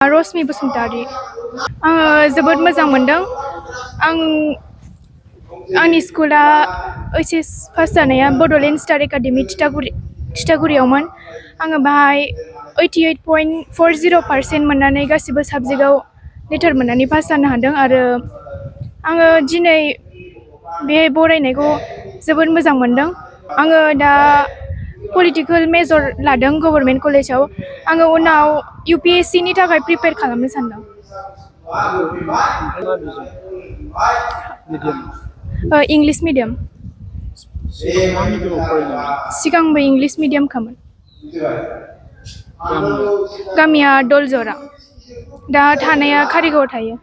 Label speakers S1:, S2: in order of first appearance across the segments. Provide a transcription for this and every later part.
S1: रश्मि बसुमतारी। आङो जोबोद मोजां मोनदों। आंनि स्कुला ओइचएस पास जानाया बड'लेण्ड स्टार एकाडेमि थिथागुरियावमोन। आङो बाहाय 88.40% मोननानै गासिबो साबजेक्टआव लेटार मोननानै पास जानो हादों आरो आङो दिनै बे बरायनायखौ जोबोद मोजां मोनदों। आङो दा पलिटिकेल मेजर लादों गभर्नमेन्ट कलेजाव। आङो उनाव UPSC नि थाखाय प्रिपेयार खालामनो सानदों। English medium. सिगांबो इंलिश मिडियामखामोन। गामिया दलजरा। दा थानाया कारिगावआव थायो।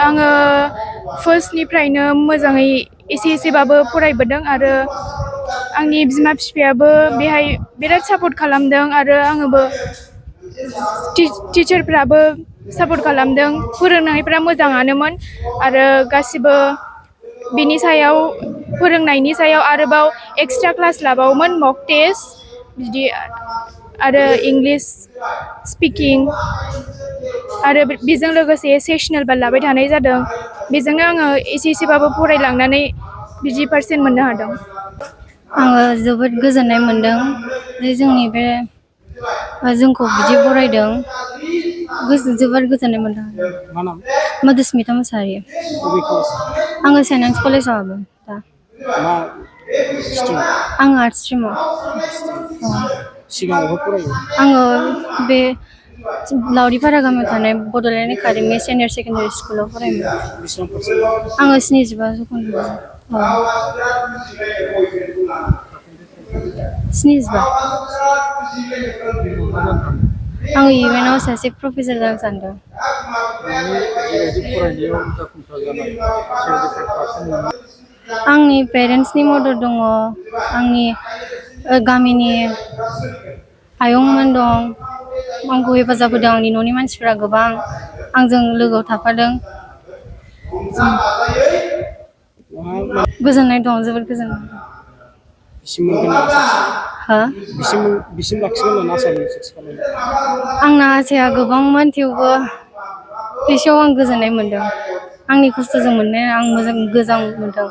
S1: आङो फार्स्टनिफ्रायनो मोजाङै एसेबाबो फरायबोदों आरो आंनि बिमा बिफायाबो बेहाय बिराद सापर्ट खालामदों आरो आङोबो टिचारफ्राबो सापर्ट खालामदों। फोरोंनायफ्रा मोजाङानोमोन आरो गासिबो बिनि सायाव फोरोंनायनि सायाव आरोबाव एक्सट्रा क्लास लाबावोमोन मक टेस्ट बिदि आरो इंलिश स्पिकिं आरो बेजों लोगोसे सेसनेलबो लाबाय थानाय जादों। बेजोंनो आङो एसेबाबो फरायलांनानै बिदि पारसेन्ट मोननो हादों।
S2: आङो जोबोद गोजोननाय मोनदों जे जोंनि बे जोंखौ बिदि बरायदों। जोबोद गोजोननाय मोनदों। मधुस्मिता मुसाहारि। आङो सेन्ट आन्स कलेजाव हाबो दा। आङो आर्टस स्ट्रिमाव। आङो बे लावरिपारा गामियाव थानाय बड'लेण्ड एकाडेमि सिनियर सेकेन्डारि स्कुलाव फरायोमोन। आङो 75 जौखोन्दो। 75। आङो इयुनाव सासे प्रफेसार जानो सानदों। आंनि पेरेन्टसनि मदद दङ। आंनि गामिनि आयंमोन दं। आंखौ हेफाजाब होदों। आंनि न'नि मानसिफ्रा गोबां आंजों लोगोआव थाफादों। गोजोननाय दं। जोबोद गोजोननाय दं। आंना आसाया गोबांमोन थेवबो बेसेयाव आं गोजोननाय मोनदों। आंनि खस्थ'जों मोननाय आं मोजां मोनदों।